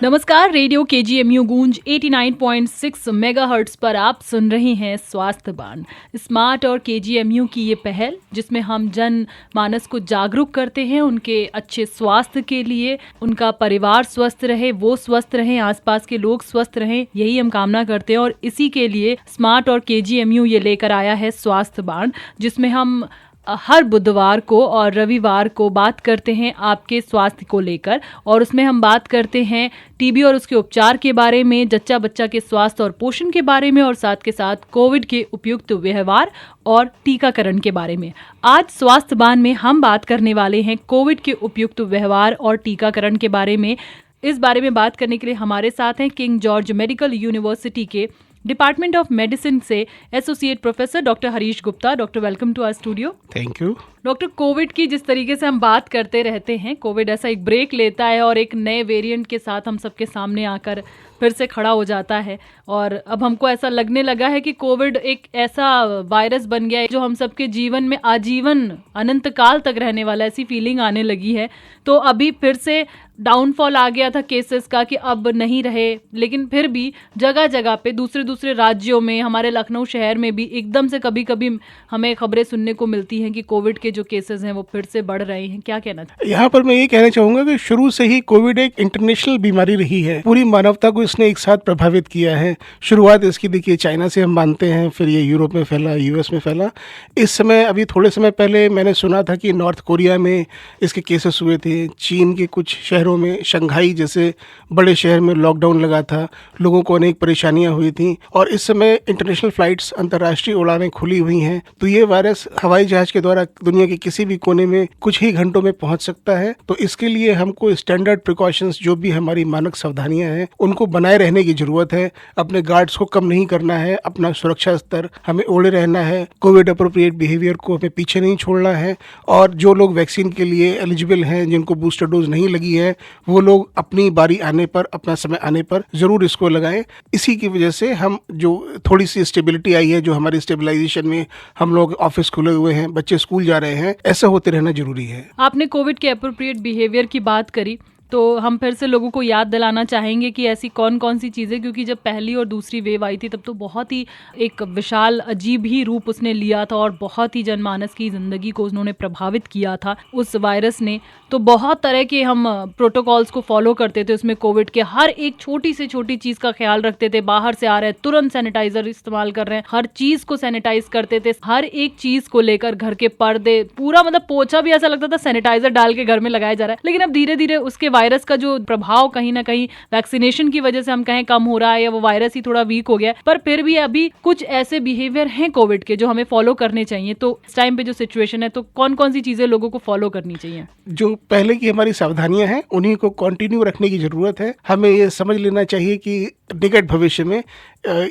नमस्कार, radio KGMU गूंज 89.6 megahertz पर आप सुन रहे हैं स्वास्थ्य बाण। स्मार्ट और केजीएमयू की ये पहल जिसमें हम जन मानस को जागरूक करते हैं उनके अच्छे स्वास्थ्य के लिए, उनका परिवार स्वस्थ रहे, वो स्वस्थ रहें, आसपास के लोग स्वस्थ रहें, यही हम कामना करते हैं। और इसी के लिए स्मार्ट और केजीएमयू ये लेकर आया है स्वास्थ्य बाण, जिसमें हम हर बुधवार को और रविवार को बात करते हैं आपके स्वास्थ्य को लेकर। और उसमें हम बात करते हैं टीबी और उसके उपचार के बारे में, जच्चा बच्चा के स्वास्थ्य और पोषण के बारे में, और साथ के साथ कोविड के उपयुक्त व्यवहार और टीकाकरण के बारे में। आज स्वास्थ्य बाण में हम बात करने वाले हैं कोविड के उपयुक्त व्यवहार और टीकाकरण के बारे में। इस बारे में बात करने के लिए हमारे साथ हैं किंग जॉर्ज मेडिकल यूनिवर्सिटी के डिपार्टमेंट ऑफ मेडिसिन से associate professor doctor Harish Gupta. Doctor, welcome to our studio. Thank you. Doctor, covid की जिस तरीके से हम बात करते रहते हैं, कोविड ऐसा एक ब्रेक लेता है और एक नए वेरिएंट के साथ हम सबके सामने आकर फिर से खड़ा हो जाता है। और अब हमको ऐसा लगने लगा है कि कोविड एक ऐसा वायरस बन गया है जो हम सबके जीवन में आजीवन अनंत काल तक रहने वाला, ऐसी फीलिंग आने लगी है। तो अभी फिर से डाउनफॉल आ गया था केसेस का कि अब नहीं रहे, लेकिन फिर भी जगह जगह पे दूसरे राज्यों में, हमारे लखनऊ शहर में भी एकदम से कभी कभी हमें खबरें सुनने को मिलती हैं कि कोविड के जो केसेस हैं वो फिर से बढ़ रहे हैं। क्या कहना चाहिए? यहाँ पर मैं ये कहना चाहूंगा कि शुरू से ही कोविड एक इंटरनेशनल बीमारी रही है, पूरी मानवता को इसने एक साथ प्रभावित किया है। शुरुआत इसकी देखिए चाइना से हम मानते हैं, फिर ये यूरोप में फैला, यूएस में फैला। इस समय अभी थोड़े समय पहले मैंने सुना था कि नॉर्थ कोरिया में इसके केसेस हुए थे। चीन के कुछ शहरों में, शंघाई जैसे बड़े शहर में लॉकडाउन लगा था, लोगों को अनेक परेशानियां हुई थी। और इस समय इंटरनेशनल फ्लाइट्स, अंतर्राष्ट्रीय उड़ानें खुली हुई हैं, तो ये वायरस हवाई जहाज के द्वारा दुनिया के किसी भी कोने में कुछ ही घंटों में पहुंच सकता है। तो इसके लिए हमको स्टैंडर्ड प्रिकॉशंस, जो भी हमारी मानक सावधानियां हैं, उनको बनाए रहने की जरूरत है। अपने गार्ड्स को कम नहीं करना है, अपना सुरक्षा स्तर हमें ओढ़े रहना है, कोविड अप्रोप्रिएट बिहेवियर को हमें पीछे नहीं छोड़ना है। और जो लोग वैक्सीन के लिए एलिजिबल हैं, जिनको बूस्टर डोज नहीं लगी है, वो लोग अपनी बारी आने पर, अपना समय आने पर जरूर इसको लगाएं। इसी की वजह से हम जो थोड़ी सी स्टेबिलिटी आई है, जो हमारी स्टेबलाइजेशन में हम लोग ऑफिस खुले हुए हैं, बच्चे स्कूल जा रहे हैं, ऐसा होते रहना जरूरी है। आपने कोविड के एप्रोप्रिएट बिहेवियर की बात करी, तो हम फिर से लोगों को याद दिलाना चाहेंगे कि ऐसी कौन कौन सी चीज़ें, क्योंकि जब पहली और दूसरी वेव आई थी तब तो बहुत ही एक विशाल अजीब ही रूप उसने लिया था और बहुत ही जनमानस की ज़िंदगी को उन्होंने प्रभावित किया था उस वायरस ने। तो बहुत तरह के हम प्रोटोकॉल्स को फॉलो करते थे उसमें, कोविड के हर एक छोटी से छोटी चीज़ का ख्याल रखते थे। बाहर से आ रहे हैं तुरंत सैनिटाइजर इस्तेमाल कर रहे हैं, हर चीज़ को सैनिटाइज करते थे, हर एक चीज़ को लेकर घर के पर्दे, पूरा मतलब पोछा भी ऐसा लगता था सैनिटाइजर डाल के घर में लगाया जा रहा है। लेकिन अब धीरे धीरे उसके वायरस का जो प्रभाव कहीं ना कहीं वैक्सीनेशन की वजह से हम कहें कम हो रहा है, या वो वायरस ही थोड़ा वीक हो गया है, पर फिर भी अभी कुछ ऐसे बिहेवियर हैं कोविड के जो हमें फॉलो करने चाहिए। तो इस टाइम पे जो सिचुएशन है, तो कौन कौन सी चीजें लोगों को फॉलो करनी चाहिए? जो पहले की हमारी सावधानियां हैं उन्हीं को कंटिन्यू रखने की जरूरत है। हमें ये समझ लेना चाहिए कि निकट भविष्य में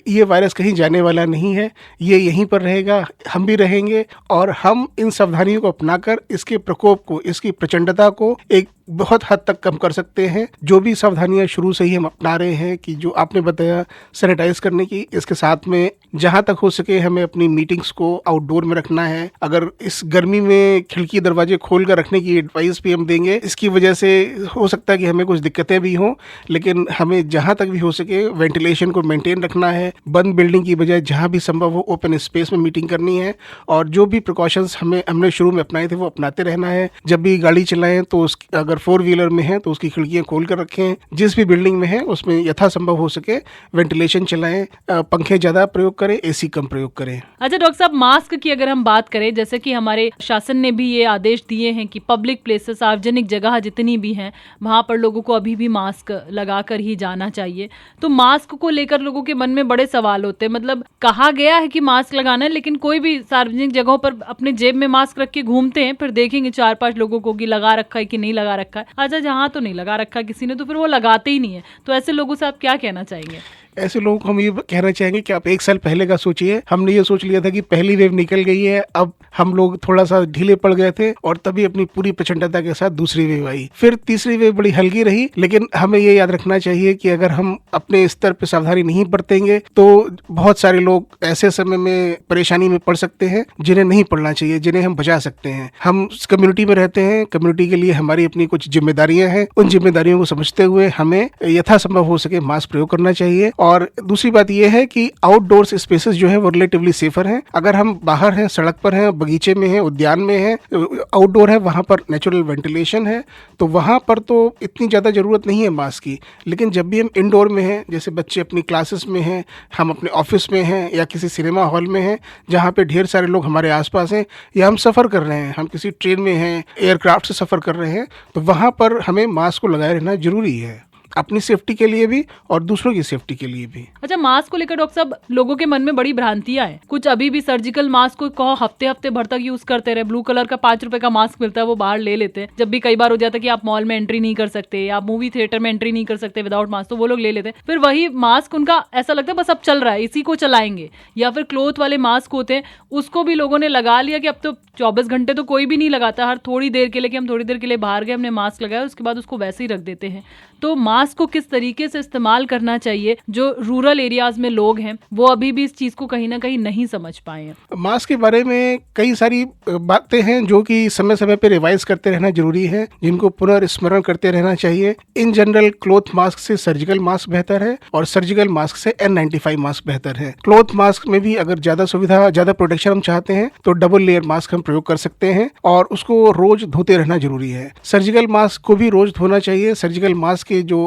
ये वायरस कहीं जाने वाला नहीं है, ये यहीं पर रहेगा, हम भी रहेंगे। और हम इन सावधानियों को अपनाकर इसके प्रकोप को, इसकी प्रचंडता को एक बहुत हद तक कम कर सकते हैं। जो भी सावधानियां शुरू से ही हम अपना रहे हैं, कि जो आपने बताया सैनिटाइज करने की, इसके साथ में जहां तक हो सके हमें अपनी मीटिंग्स को आउटडोर में रखना है। अगर इस गर्मी में खिड़की दरवाजे खोल कर रखने की एडवाइस भी हम देंगे। इसकी वजह से हो सकता है कि हमें कुछ दिक्कतें भी हों, लेकिन हमें जहां तक भी हो सके वेंटिलेशन को मेंटेन रखना है। बंद बिल्डिंग की बजाय जहां भी संभव हो ओपन स्पेस में मीटिंग करनी है। और जो भी प्रिकॉशंस हमने शुरू में अपनाए थे वो अपनाते रहना है। जब भी गाड़ी चलाएं तो अगर 4 व्हीलर में है तो उसकी खिड़कियां खोल कर रखें। जिस भी बिल्डिंग में है उसमें यथासंभव हो सके वेंटिलेशन चलाएं, पंखे ज्यादा प्रयोग करें, एसी कम प्रयोग करें। अच्छा डॉक्टर साहब, मास्क की अगर हम बात करें, जैसे कि हमारे शासन ने भी ये आदेश दिए हैं कि पब्लिक प्लेसेस, सार्वजनिक जगह जितनी भी हैं, वहां पर लोगों को अभी भी मास्क लगाकर ही जाना चाहिए। तो मास्क को लेकर लोगों के मन में बड़े सवाल होते हैं। मतलब कहा गया है कि मास्क लगाना है, लेकिन कोई भी सार्वजनिक जगहों पर अपने जेब में मास्क रख के घूमते हैं, फिर देखेंगे 4-5 लोगों को कि लगा रखा है कि नहीं लगा रखा है। अच्छा, जहाँ तो नहीं लगा रखा किसी ने, तो फिर वो लगाते ही नहीं है। तो ऐसे लोगों से आप क्या कहना चाहेंगे? ऐसे लोगों को हम ये कहना चाहेंगे कि आप 1 साल पहले का सोचिए। हमने ये सोच लिया था कि पहली वेव निकल गई है, अब हम लोग थोड़ा सा ढीले पड़ गए थे और तभी अपनी पूरी प्रचंडता के साथ दूसरी वेव आई। फिर तीसरी वेव बड़ी हल्की रही, लेकिन हमें ये याद रखना चाहिए कि अगर हम अपने स्तर पर सावधानी नहीं बरतेंगे तो बहुत सारे लोग ऐसे समय में परेशानी में पड़ सकते हैं जिन्हें नहीं पड़ना चाहिए, जिन्हें हम बचा सकते हैं। हम कम्युनिटी में रहते हैं, कम्युनिटी के लिए हमारी अपनी कुछ जिम्मेदारियां हैं। उन जिम्मेदारियों को समझते हुए हमें यथासंभव हो सके मास्क प्रयोग करना चाहिए। और दूसरी बात यह है कि आउटडोर्स स्पेसेस जो है वो रिलेटिवली सेफर हैं। अगर हम बाहर हैं, सड़क पर हैं, बगीचे में हैं, उद्यान में हैं, आउटडोर है, वहां पर नेचुरल वेंटिलेशन है, तो वहां पर तो इतनी ज्यादा जरूरत नहीं है मास्क की। लेकिन जब भी हम इंडोर में हैं, जैसे बच्चे अपनी क्लासेस में हैं, हम अपने ऑफिस में हैं या किसी सिनेमा हॉल में हैं जहाँ पे ढेर सारे लोग हमारे आसपास हैं, या हम सफ़र कर रहे हैं, हम किसी ट्रेन में हैं, एयरक्राफ्ट से सफ़र कर रहे हैं, तो वहाँ पर हमें मास्क को लगाए रहना जरूरी है, अपनी सेफ्टी के लिए भी और दूसरों की सेफ्टी के लिए भी। अच्छा, मास्क को लेकर डॉक्टर साहब लोगों के मन में बड़ी भ्रांतियां हैं। कुछ अभी भी सर्जिकल मास्क को कहो हफ्ते हफ्ते भर तक यूज करते रहे। ब्लू कलर का 5 रुपए का मास्क मिलता है, वो बाहर ले लेते हैं। जब भी कई बार हो जाता है कि आप मॉल में एंट्री नहीं कर सकते, आप मूवी थिएटर में एंट्री नहीं कर सकते विदाउट मास्क, तो वो लोग ले लेते हैं। फिर वही मास्क उनका ऐसा लगता है बस अब चल रहा है, इसी को चलाएंगे। या फिर क्लॉथ वाले मास्क होते हैं, उसको भी लोगों ने लगा लिया कि अब तो 24 घंटे तो कोई भी नहीं लगाता, हर थोड़ी देर के लिए कि हम थोड़ी देर के लिए बाहर गए, हमने मास्क लगाया, उसके बाद उसको वैसे ही रख देते हैं। तो मास्क को किस तरीके से इस्तेमाल करना चाहिए, जो रूरल एरियाज में लोग हैं वो अभी भी इस चीज को कहीं ना कहीं नहीं समझ पाए हैं। मास्क के बारे में कई सारी बातें हैं जो कि समय समय पे रिवाइज करते रहना जरूरी है, जिनको पुनर्स्मरण करते रहना चाहिए। इन जनरल क्लॉथ मास्क से सर्जिकल मास्क बेहतर है और सर्जिकल मास्क से N95 मास्क बेहतर है। क्लॉथ मास्क में भी अगर ज्यादा सुविधा, ज्यादा प्रोटेक्शन हम चाहते हैं तो डबल लेयर मास्क हम प्रयोग कर सकते हैं और उसको रोज धोते रहना जरूरी है। सर्जिकल मास्क को भी रोज धोना चाहिए। सर्जिकल मास्क के जो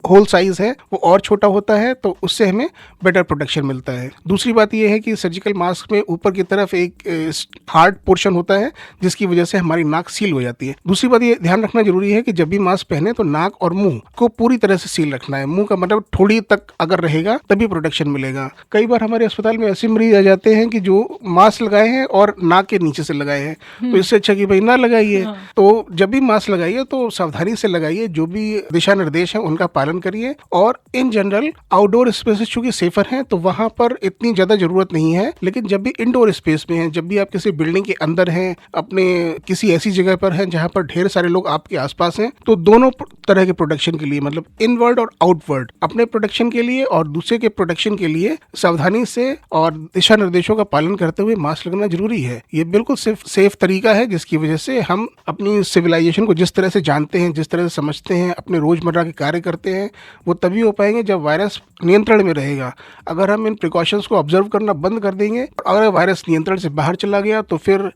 होल साइज है वो और छोटा होता है, तो उससे हमें बेटर प्रोटेक्शन मिलता है। दूसरी बात यह है कि सर्जिकल मास्क में ऊपर की तरफ एक हार्ड पोर्शन होता है जिसकी वजह से हमारी नाक सील हो जाती है। दूसरी बात ये ध्यान रखना जरूरी है कि जब भी मास्क पहने तो नाक और मुंह को पूरी तरह से सील रखना है। मुंह का मतलब ठोड़ी तक अगर रहेगा तभी प्रोटेक्शन मिलेगा। कई बार हमारे अस्पताल में ऐसे मरीज आ जाते हैं कि जो मास्क लगाए हैं और नाक के नीचे से लगाए हैं, तो इससे अच्छा कि भाई ना लगाइए। तो जब भी मास्क लगाइए तो सावधानी से लगाइए, जो भी दिशा निर्देश है उनका पालन करिए। और इन जनरल आउटडोर स्पेसेस चूंकि सेफर हैं तो वहां पर इतनी ज्यादा जरूरत नहीं है। लेकिन जब भी इंडोर स्पेस में हैं, जब भी आप किसी बिल्डिंग के अंदर हैं, अपने किसी ऐसी जगह पर हैं जहां पर ढेर सारे लोग आपके आसपास हैं, तो दोनों तरह के प्रोटेक्शन के लिए, मतलब इनवर्ड और आउटवर्ड, अपने प्रोटेक्शन के लिए और दूसरे के प्रोटेक्शन के लिए सावधानी से और दिशा निर्देशों का पालन करते हुए मास्क लगना जरूरी है। ये बिल्कुल सेफ तरीका है जिसकी वजह से हम अपनी सिविलाइजेशन को जिस तरह से जानते हैं, जिस तरह से समझते हैं, अपने रोजमर्रा के कार्य करते हैं, वो तभी हो पाएंगे जब वायरस नियंत्रण में रहेगा। अगर हम इन प्रिकॉशंस को ऑब्जर्व करना बंद कर देंगे, अगर वायरस नियंत्रण से बाहर चला गया तो फिर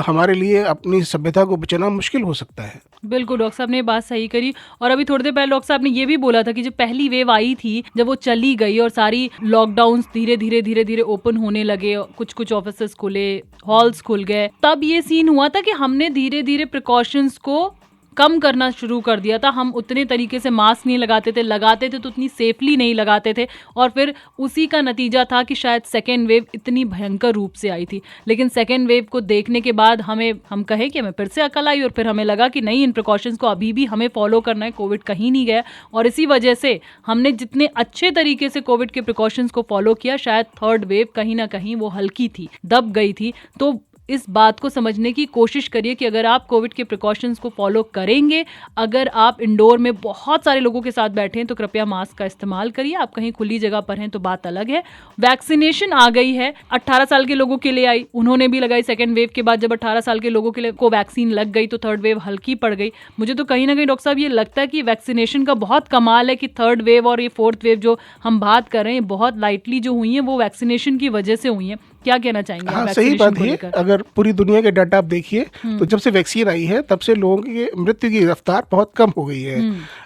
हमारे लिए अपनी सभ्यता को बचाना मुश्किल हो सकता है। बिल्कुल, डॉक्टर साहब ने ये बात सही करी। और अभी थोड़ी देर पहले डॉक्टर साहब ने ये भी बोला था कि जब पहली वेव आई थी, जब वो चली गई और सारी लॉकडाउन धीरे धीरे ओपन होने लगे, कुछ ऑफिसेस खुले, हॉल्स खुल गए, तब ये सीन हुआ था कि हमने धीरे धीरे प्रिकॉशंस को कम करना शुरू कर दिया था। हम उतने तरीके से मास्क नहीं लगाते थे तो उतनी सेफली नहीं लगाते थे, और फिर उसी का नतीजा था कि शायद सेकेंड वेव इतनी भयंकर रूप से आई थी। लेकिन सेकेंड वेव को देखने के बाद हम कहे कि हमें फिर से अकल आई, और फिर हमें लगा कि नहीं, इन प्रिकॉशंस को अभी भी हमें फॉलो करना है, कोविड कहीं नहीं गया। और इसी वजह से हमने जितने अच्छे तरीके से कोविड के प्रिकॉशंस को फॉलो किया, शायद थर्ड वेव कहीं ना कहीं वो हल्की थी, दब गई थी। तो इस बात को समझने की कोशिश करिए कि अगर आप कोविड के प्रिकॉशंस को फॉलो करेंगे, अगर आप इंडोर में बहुत सारे लोगों के साथ बैठे हैं तो कृपया मास्क का इस्तेमाल करिए। आप कहीं खुली जगह पर हैं तो बात अलग है। वैक्सीनेशन आ गई है, 18 साल के लोगों के लिए आई, उन्होंने भी लगाई। सेकेंड वेव के बाद जब 18 साल के लोगों के लिए को वैक्सीन लग गई तो थर्ड वेव हल्की पड़ गई। मुझे तो कहीं ना कहीं डॉक्टर साहब ये लगता है कि वैक्सीनेशन का बहुत कमाल है कि थर्ड वेव और ये फोर्थ वेव जो हम बात कर रहे हैं बहुत लाइटली जो हुई है वो वैक्सीनेशन की वजह से हुई है। क्या कहना चाहेंगे? हाँ, सही बात है। अगर पूरी दुनिया के डाटा आप देखिए तो जब से वैक्सीन आई है तब से लोगों की मृत्यु की रफ्तार बहुत कम हो गई है।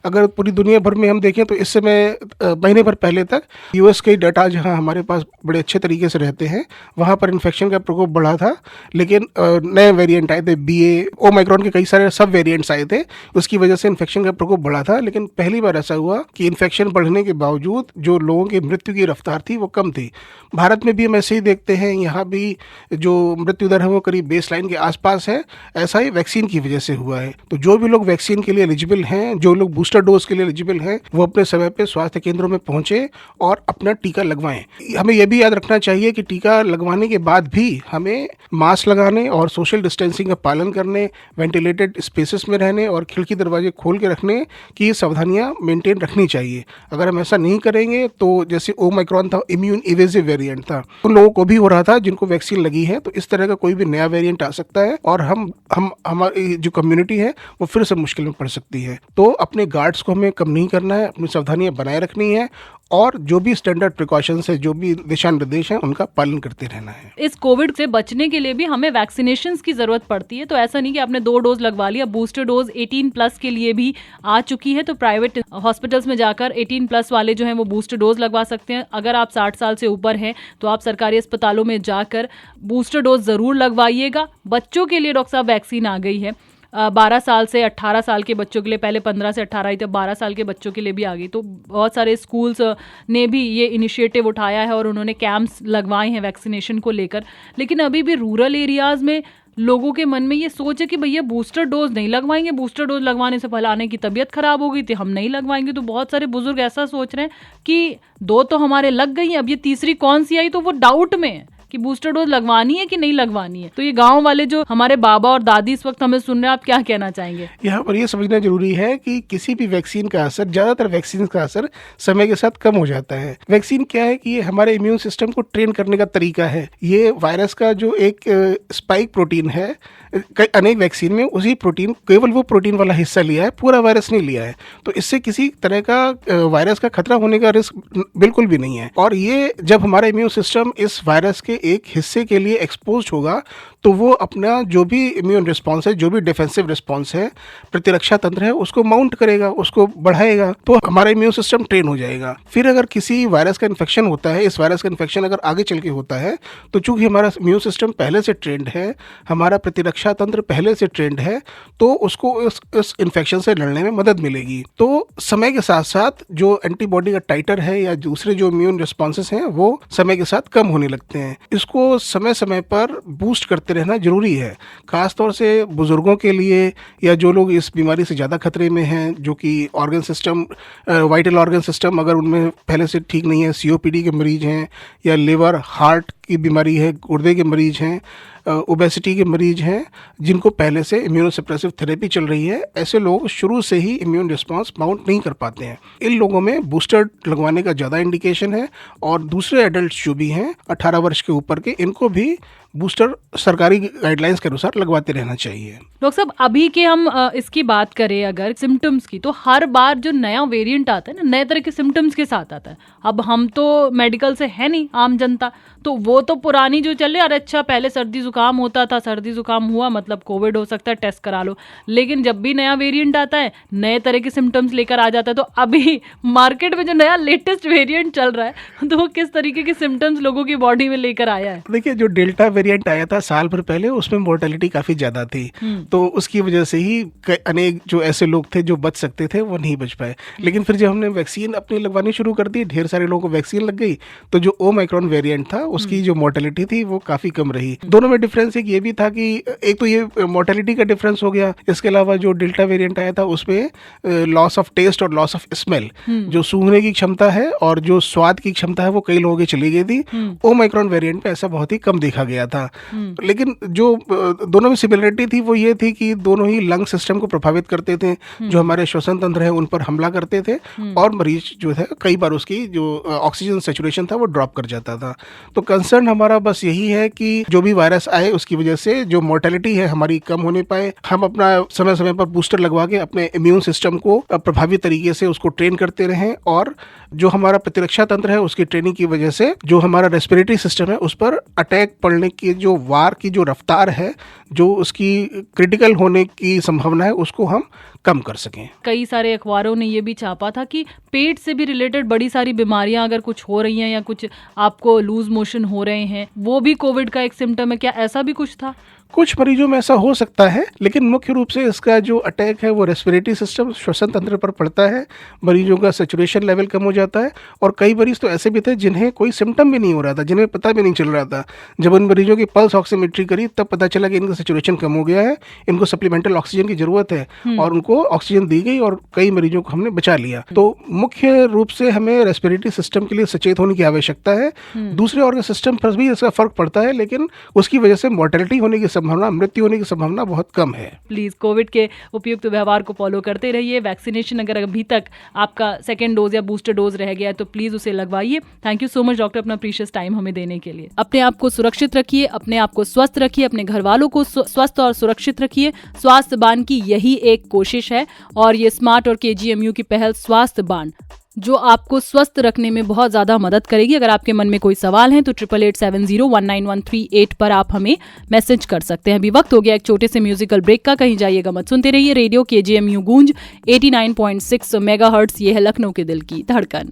अगर पूरी दुनिया भर में हम देखें तो इस समय महीने भर पहले तक यूएस के डाटा जहां हमारे पास बड़े अच्छे तरीके से रहते हैं, वहां पर इन्फेक्शन का प्रकोप बढ़ा था। लेकिन नए वेरिएंट आए थे, BA, ओमाइक्रॉन के कई सारे सब वेरिएंट्स आए थे, उसकी वजह से इन्फेक्शन का प्रकोप बढ़ा था। लेकिन पहली बार ऐसा हुआ कि इन्फेक्शन बढ़ने के बावजूद जो लोगों की मृत्यु की रफ्तार थी वो कम थी। भारत में भी हम ऐसे ही देखते हैं हैं यहाँ भी जो मृत्यु दर है वो करीब बेस लाइन के आसपास है, ऐसा ही वैक्सीन की वजह से हुआ है। तो जो भी लोग वैक्सीन के लिए एलिजिबल हैं, जो लोग बूस्टर डोज के लिए एलिजिबल हैं, वो अपने समय पे स्वास्थ्य केंद्रों में पहुंचे और अपना टीका लगवाएं। हमें यह भी याद रखना चाहिए कि टीका लगवाने के बाद भी हमें मास्क लगाने और सोशल डिस्टेंसिंग का पालन करने, वेंटिलेटेड स्पेसेस में रहने और खिड़की दरवाजे खोल के रखने की सावधानियां मेंटेन रखनी चाहिए। अगर हम ऐसा नहीं करेंगे तो जैसे ओमाइक्रॉन था, इम्यून इवेसिव वेरिएंट था, उन लोगों को भी हो रहा था जिनको वैक्सीन लगी है। तो इस तरह का कोई भी नया वेरिएंट आ सकता है और हमारी जो कम्युनिटी है वो फिर से मुश्किल में पड़ सकती है। तो अपने गार्ड्स को हमें कम नहीं करना है, अपनी सावधानियां बनाए रखनी है और जो भी स्टैंडर्ड प्रिकॉशंस है, जो भी दिशा निर्देश हैं, उनका पालन करते रहना है। इस कोविड से बचने के लिए भी हमें वैक्सीनेशंस की जरूरत पड़ती है। तो ऐसा नहीं कि आपने 2 डोज लगवा लिया, बूस्टर डोज 18+ के लिए भी आ चुकी है। तो प्राइवेट हॉस्पिटल्स में जाकर 18+ वाले जो हैं वो बूस्टर डोज लगवा सकते हैं। अगर आप 60 साल से ऊपर हैं तो आप सरकारी अस्पतालों में जाकर बूस्टर डोज जरूर लगवाइएगा। बच्चों के लिए डॉक्टर साहब वैक्सीन आ गई है 12 साल से 18 साल के बच्चों के लिए, पहले 15 से 18 ही, तो 12 साल के बच्चों के लिए भी आ गई। तो बहुत सारे स्कूल्स ने भी ये इनिशिएटिव उठाया है और उन्होंने कैंप्स लगवाए हैं वैक्सीनेशन को लेकर। लेकिन अभी भी रूरल एरियाज़ में लोगों के मन में ये सोच है कि भैया बूस्टर डोज नहीं लगवाएंगे, बूस्टर डोज लगवाने से फलाने की तबीयत खराब हो गई थी, हम नहीं लगवाएंगे। तो बहुत सारे बुजुर्ग ऐसा सोच रहे हैं कि 2 तो हमारे लग गई, अब ये तीसरी कौन सी आई, तो वो डाउट में है कि बूस्टर डोज लगवानी है कि नहीं लगवानी है। तो ये गांव वाले जो हमारे बाबा और दादी इस वक्त हमें सुन रहे हैं, आप क्या कहना चाहेंगे? यहाँ पर ये समझना जरूरी है कि किसी भी वैक्सीन का असर, ज्यादातर वैक्सीन का असर समय के साथ कम हो जाता है। वैक्सीन क्या है कि ये हमारे इम्यून सिस्टम को ट्रेन करने का तरीका है। ये वायरस का जो एक स्पाइक प्रोटीन है, अनेक वैक्सीन में उसी प्रोटीन, केवल वो प्रोटीन वाला हिस्सा लिया है, पूरा वायरस नहीं लिया है। तो इससे किसी तरह का वायरस का खतरा होने का रिस्क बिल्कुल भी नहीं है। और ये जब हमारा इम्यून सिस्टम इस वायरस के एक हिस्से के लिए एक्सपोज होगा तो वो अपना जो भी इम्यून रिस्पॉन्स है, जो भी डिफेंसिव रिस्पॉन्स है, प्रतिरक्षा तंत्र है, उसको माउंट करेगा, उसको बढ़ाएगा, तो हमारा इम्यून सिस्टम ट्रेन हो जाएगा। फिर अगर किसी वायरस का इन्फेक्शन होता है, इस वायरस का इन्फेक्शन अगर आगे चल के होता है, तो चूंकि हमारा इम्यून सिस्टम पहले से ट्रेंड है, हमारा प्रतिरक्षा तंत्र पहले से ट्रेंड है, तो उसको इस इन्फेक्शन से लड़ने में मदद मिलेगी। तो समय के साथ साथ जो एंटीबॉडी का टाइटर है या दूसरे जो इम्यून रिस्पॉन्सेस हैं वो समय के साथ कम होने लगते हैं। इसको समय समय पर बूस्ट करते रहना जरूरी है, खासतौर से बुजुर्गों के लिए या जो लोग इस बीमारी से ज़्यादा खतरे में हैं, जो कि organ system, vital organ system अगर उनमें पहले से ठीक नहीं है, COPD के मरीज हैं या लिवर हार्ट की बीमारी है, गुर्दे के मरीज हैं, ओबेसिटी के मरीज हैं, जिनको पहले से इम्यूनोसप्रेसिव थेरेपी चल रही है, ऐसे लोग शुरू से ही इम्यून रिस्पांस माउंट नहीं कर पाते हैं। इन लोगों में बूस्टर लगवाने का ज़्यादा इंडिकेशन है। और दूसरे एडल्ट्स जो भी हैं 18 वर्ष के ऊपर के, इनको भी बूस्टर सरकारी गाइडलाइंस के अनुसार लगवाते रहना चाहिए। डॉक्टर साहब, अभी के हम इसकी बात करें अगर सिम्टम्स की, तो हर बार जो नया वेरिएंट आता है ना, नए तरह के सिम्टम्स के साथ आता है। अब हम तो मेडिकल से है नहीं, आम जनता, तो वो तो पुरानी जो चल रही है, अरे अच्छा पहले सर्दी जुकाम होता था, सर्दी जुकाम हुआ मतलब कोविड हो सकता है, टेस्ट करा लो। लेकिन जब भी नया वेरिएंट आता है, नए तरह के सिम्टम्स लेकर आ जाता है। तो अभी मार्केट में जो नया लेटेस्ट वेरिएंट चल रहा है, तो वो किस तरीके के सिम्टम्स लोगों की बॉडी में लेकर आया है? देखिए, जो डेल्टा वेरिएंट आया था साल भर पहले, उसमें मोर्टेलिटी काफ़ी ज़्यादा थी, तो उसकी वजह से ही अनेक जो ऐसे लोग थे जो बच सकते थे वो नहीं बच पाए। लेकिन फिर जब हमने वैक्सीन अपनी लगवानी शुरू कर दी, ढेर सारे लोगों को वैक्सीन लग गई, तो जो ओमाइक्रॉन वेरिएंट था उसकी जो मोर्टेलिटी थी वो काफ़ी कम रही। दोनों में डिफरेंस एक ये भी था कि एक तो ये मोर्टेलिटी का डिफरेंस हो गया, इसके अलावा जो डेल्टा वेरिएंट आया था उसमें लॉस ऑफ टेस्ट और लॉस ऑफ स्मेल, जो सूंघने की क्षमता है और जो स्वाद की क्षमता है वो कई लोगों की चली गई थी। ओमाइक्रॉन वेरिएंट पे ऐसा बहुत ही कम देखा गया था। लेकिन जो दोनों में सिमिलरिटी थी वो ये थी कि दोनों ही लंग सिस्टम को प्रभावित करते थे, जो हमारे श्वसन तंत्र है उन पर हमला करते थे, और मरीज जो है कई बार उसकी जो ऑक्सीजन सैचुरेशन था वो ड्रॉप कर जाता था। तो कंसर्न हमारा बस यही है कि जो भी वायरस आए उसकी वजह से जो मोर्टेलिटी है हमारी कम होने पाए, हम अपना समय समय पर बूस्टर लगवा के अपने इम्यून सिस्टम को प्रभावी तरीके से उसको ट्रेन करते रहें, और जो हमारा प्रतिरक्षा तंत्र है उसकी ट्रेनिंग की वजह से जो हमारा रेस्पिरेटरी सिस्टम है उस पर अटैक पड़ने की जो वार की जो रफ्तार है, जो उसकी क्रिटिकल होने की संभावना है, उसको हम कम कर सकें। कई सारे अखबारों ने ये भी छापा था कि पेट से भी रिलेटेड बड़ी सारी बीमारियां अगर कुछ हो रही हैं या कुछ आपको लूज मोशन हो रहे हैं, वो भी कोविड का एक सिम्टम है। क्या ऐसा भी कुछ था? कुछ मरीजों में ऐसा हो सकता है, लेकिन मुख्य रूप से इसका जो अटैक है वो रेस्पिरेटरी सिस्टम, श्वसन तंत्र पर पड़ता है। मरीजों का सैचुरेशन लेवल कम हो जाता है और कई मरीज तो ऐसे भी थे जिन्हें कोई सिम्टम भी नहीं हो रहा था, जिन्हें पता भी नहीं चल रहा था। जब उन मरीजों की पल्स ऑक्सीमेट्री करी तब पता चला कि इनका सैचुरेशन कम हो गया है, इनको सप्लीमेंटल ऑक्सीजन की जरूरत है और उनको ऑक्सीजन दी गई और कई मरीजों को हमने बचा लिया। तो मुख्य रूप से हमें रेस्पिरेटरी सिस्टम के लिए सचेत होने की आवश्यकता है। दूसरे ऑर्गन सिस्टम पर भी इसका फर्क पड़ता है, लेकिन उसकी वजह से मोर्टेलिटी होने की संभावना, मृत्यु होने की संभावना बहुत कम है। प्लीज कोविड के उपयुक्त व्यवहार को फॉलो करते रहिए। वैक्सीनेशन अगर अभी तक आपका सेकंड डोज या बूस्टर डोज रह गया है तो प्लीज उसे लगवाइए। Thank you so much doctor, अपना प्रीशियस टाइम हमें देने के लिए। अपने आप को सुरक्षित रखिए, अपने आप को स्वस्थ रखिए, अपने घर वालों को स्वस्थ और सुरक्षित रखिए। स्वास्थ्य बान की यही एक कोशिश है और ये स्मार्ट और केजीएमयू की पहल स्वास्थ्य बान जो आपको स्वस्थ रखने में बहुत ज़्यादा मदद करेगी। अगर आपके मन में कोई सवाल है तो 8887019138 पर आप हमें मैसेज कर सकते हैं। अभी वक्त हो गया एक छोटे से म्यूजिकल ब्रेक का, कहीं जाइएगा मत, सुनते रहिए रेडियो केजीएमयू गूंज 89.6 मेगाहर्ट्ज। ये है लखनऊ के दिल की धड़कन।